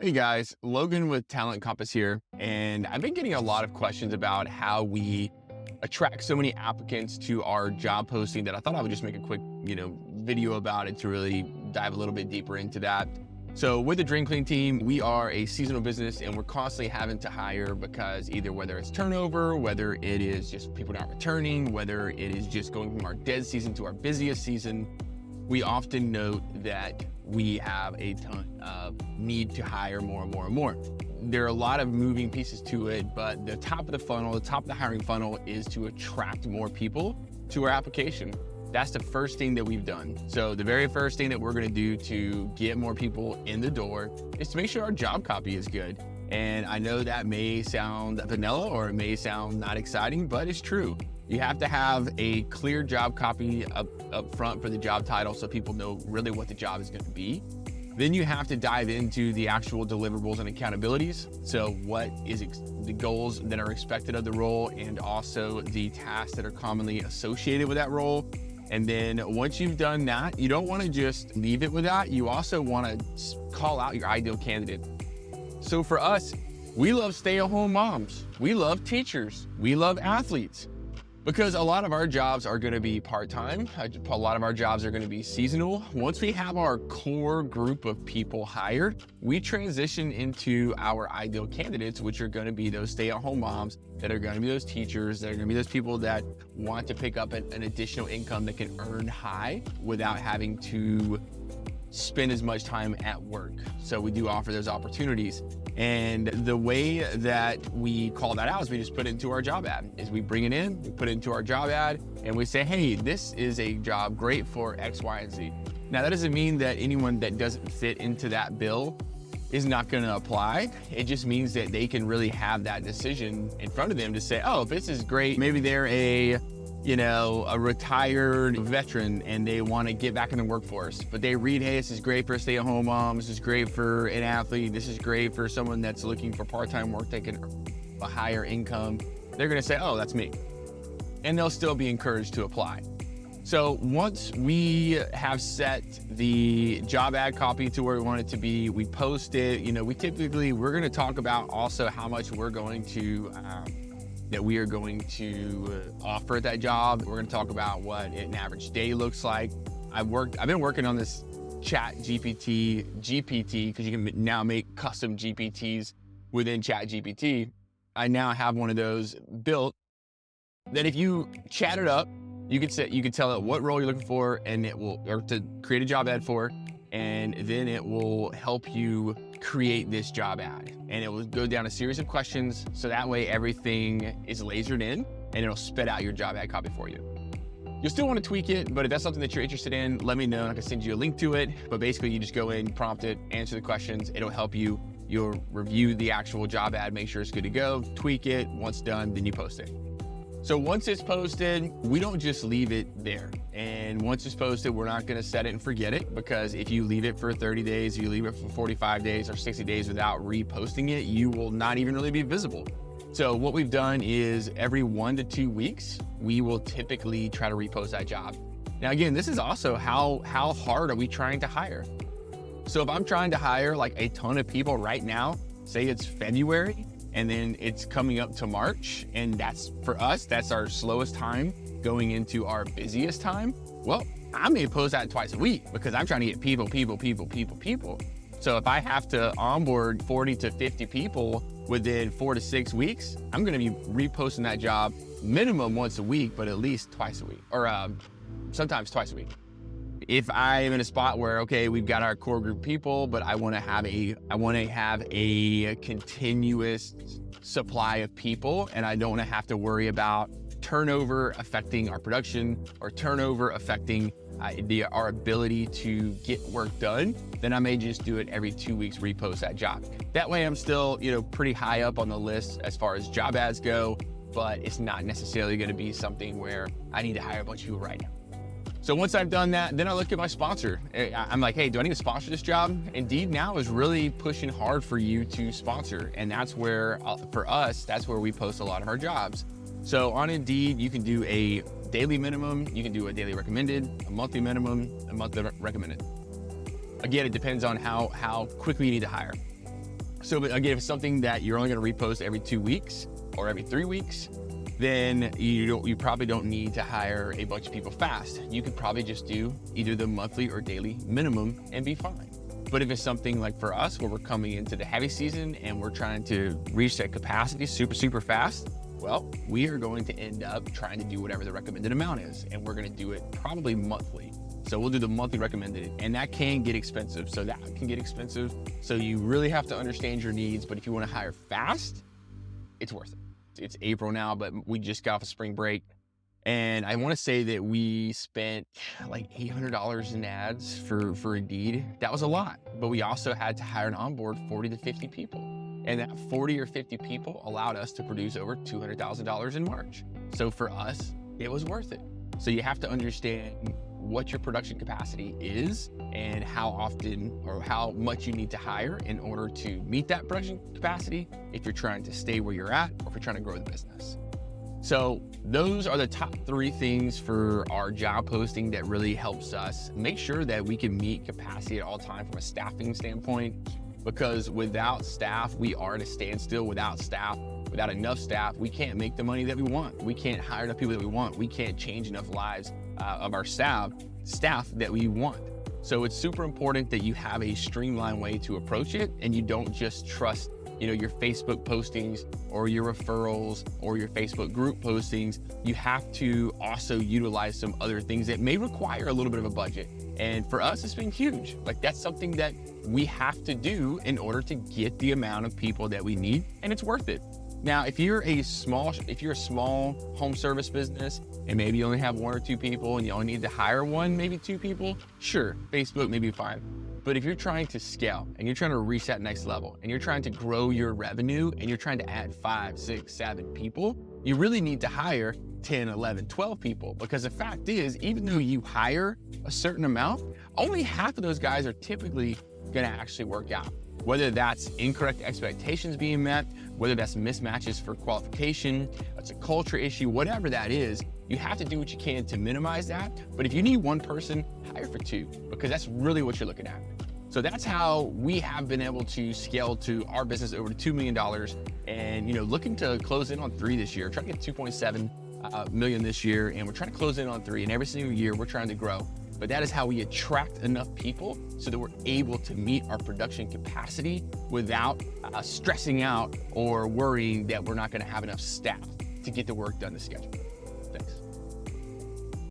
Hey guys, Logan with TalentCompass here, and I've been getting a lot of questions about how we attract so many applicants to our job posting that I thought I would just make a quick, video about it to really dive a little bit deeper into that. So with the Dream Clean team, we are a seasonal business and we're constantly having to hire because either whether it's turnover, whether it is just people not returning, whether it is just going from our dead season to our busiest season, we often note that we have a ton of need to hire more and more and more. There are a lot of moving pieces to it, but the top of the funnel, the top of the hiring funnel is to attract more people to our application. That's the first thing that we've done. So the very first thing that we're gonna do to get more people in the door is to make sure our job copy is good. And I know that may sound vanilla or it may sound not exciting, but it's true. You have to have a clear job copy up front for the job title so people know really what the job is going to be. Then you have to dive into the actual deliverables and accountabilities. So what is the goals that are expected of the role and also the tasks that are commonly associated with that role. And then once you've done that, you don't want to just leave it with that. You also want to call out your ideal candidate. So for us, we love stay-at-home moms. We love teachers. We love athletes. Because a lot of our jobs are going to be part-time, a lot of our jobs are going to be seasonal. Once we have our core group of people hired, we transition into our ideal candidates, which are going to be those stay-at-home moms, that are going to be those teachers, that are going to be those people that want to pick up an additional income that can earn high without having to spend as much time at work. So we do offer those opportunities. And the way that we call that out is we just put it into our job ad. Is we bring it in, we put it into our job ad, and we say, hey, this is a job great for X, Y, and Z. Now that doesn't mean that anyone that doesn't fit into that bill is not gonna apply. It just means that they can really have that decision in front of them to say, oh, this is great. Maybe they're a retired veteran and they want to get back in the workforce, but they read, hey, this is great for a stay-at-home mom, this is great for an athlete, this is great for someone that's looking for part-time work that can earn a higher income. They're going to say, oh, that's me. And they'll still be encouraged to apply. So once we have set the job ad copy to where we want it to be, we post it, we're going to talk about also how much we're going to that we are going to offer at that job. We're gonna talk about what an average day looks like. I've been working on this Chat GPT, because you can now make custom GPTs within Chat GPT. I now have one of those built that if you chat it up, you could tell it what role you're looking for and or to create a job ad for, and then it will help you create this job ad. And it will go down a series of questions, so that way everything is lasered in and it'll spit out your job ad copy for you. You'll still want to tweak it, but if that's something that you're interested in, let me know and I can send you a link to it. But basically you just go in, prompt it, answer the questions, it'll help you. You'll review the actual job ad, make sure it's good to go, tweak it. Once done, then you post it. So once it's posted, we don't just leave it there. And once it's posted, we're not gonna set it and forget it, because if you leave it for 30 days, you leave it for 45 days or 60 days without reposting it, you will not even really be visible. So what we've done is every 1 to 2 weeks, we will typically try to repost that job. Now again, this is also how hard are we trying to hire? So if I'm trying to hire like a ton of people right now, say it's February, and then it's coming up to March, and that's, for us, that's our slowest time going into our busiest time. Well, I may post that twice a week because I'm trying to get people. So if I have to onboard 40 to 50 people within 4 to 6 weeks, I'm gonna be reposting that job minimum once a week, but at least twice a week, or sometimes twice a week. If I am in a spot where, okay, we've got our core group of people, but I want to have a continuous supply of people, and I don't want to have to worry about turnover affecting our production or turnover affecting our ability to get work done, then I may just do it every 2 weeks, repost that job. That way I'm still, pretty high up on the list as far as job ads go, but it's not necessarily going to be something where I need to hire a bunch of people right now. So once I've done that, then I look at my sponsor. I'm like, hey, do I need to sponsor this job? Indeed now is really pushing hard for you to sponsor. And that's where, for us, that's where we post a lot of our jobs. So on Indeed, you can do a daily minimum, you can do a daily recommended, a monthly minimum, a monthly recommended. Again, it depends on how quickly you need to hire. So again, if it's something that you're only going to repost every 2 weeks or every 3 weeks, then you probably don't need to hire a bunch of people fast. You could probably just do either the monthly or daily minimum and be fine. But if it's something like for us, where we're coming into the heavy season and we're trying to reach that capacity super fast, well, we are going to end up trying to do whatever the recommended amount is. And we're going to do it probably monthly. So we'll do the monthly recommended, and that can get expensive. So you really have to understand your needs. But if you want to hire fast, it's worth it. It's April now, but we just got off a spring break. And I want to say that we spent like $800 in ads for Indeed. That was a lot, but we also had to hire and onboard 40 to 50 people. And that 40 or 50 people allowed us to produce over $200,000 in March. So for us, it was worth it. So you have to understand what your production capacity is and how often or how much you need to hire in order to meet that production capacity if you're trying to stay where you're at or if you're trying to grow the business. So those are the top 3 things for our job posting that really helps us make sure that we can meet capacity at all times from a staffing standpoint, because without staff, we are at a standstill. Without enough staff, we can't make the money that we want. We can't hire enough people that we want. We can't change enough lives of our staff that we want. So it's super important that you have a streamlined way to approach it, and you don't just trust your Facebook postings or your referrals or your Facebook group postings. You have to also utilize some other things that may require a little bit of a budget. And for us, it's been huge. Like, that's something that we have to do in order to get the amount of people that we need, and it's worth it. Now, if you're a small home service business and maybe you only have 1 or 2 people and you only need to hire 1, maybe 2 people, sure, Facebook may be fine. But if you're trying to scale and you're trying to reach that next level and you're trying to grow your revenue and you're trying to add 5, 6, 7 people, you really need to hire 10, 11, 12 people. Because the fact is, even though you hire a certain amount, only half of those guys are typically going to actually work out. Whether that's incorrect expectations being met, whether that's mismatches for qualification, that's a culture issue, whatever that is, you have to do what you can to minimize that. But if you need 1 person, hire for 2, because that's really what you're looking at. So that's how we have been able to scale to our business over to $2 million and, looking to close in on 3 this year, trying to get 2.7 million this year. And we're trying to close in on 3, and every single year we're trying to grow. But that is how we attract enough people so that we're able to meet our production capacity without stressing out or worrying that we're not going to have enough staff to get the work done to schedule.